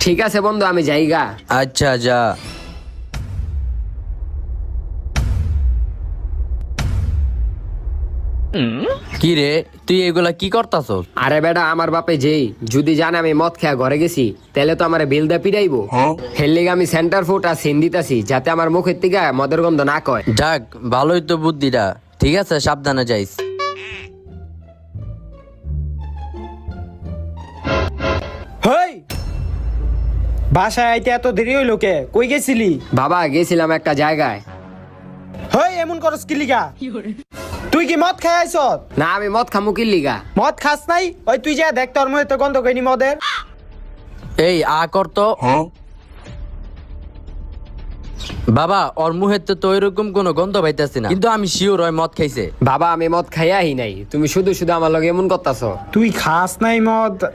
ঠিক আছে বন্ধু, আমি যাইগা। আচ্ছা যা। কি রে, তুই এগুলা কি করতাছ? আরে বেটা, আমার বাপে যেই যদি জানে আমি মদ খেয়া ঘরে গেছি, তাহলে তো আমার বিল দা পিড়াইবো। হের লিগে আমি সেন্টার ফুট আর সিন দিতাছি, যাতে আমার মুখের থেকে মদের গন্ধ না কয়। যাক, ভালোই তো বুদ্ধিটা। ঠিক আছে, সাবধানে যাইস। হেই, বাসায় আইতে এত দেরি হইলো কে? কই গেছিলি? বাবা, গেছিলাম একটা জায়গায়। হেই, এমন করস কি লিগা? তুই কি মদ খাই আইছ? না, আমি মদ খামু কি লিগা? মদ খাস নাই? ওই তুই যা দেখ, তোর মুখে তো গন্ধ কইনি মদের। এই আ কর তো। বাবা, ওর মুহের তো ওইরকম কোনো গন্ধ পাইতেছি না, কিন্তু আমি শিওর ওই মদ খাইছে। বাবা, আমি মদ খাইয়াই নাই, তুমি শুধু শুধু আমার লগে এমন করতাছ। তুই খাস নাই মদ,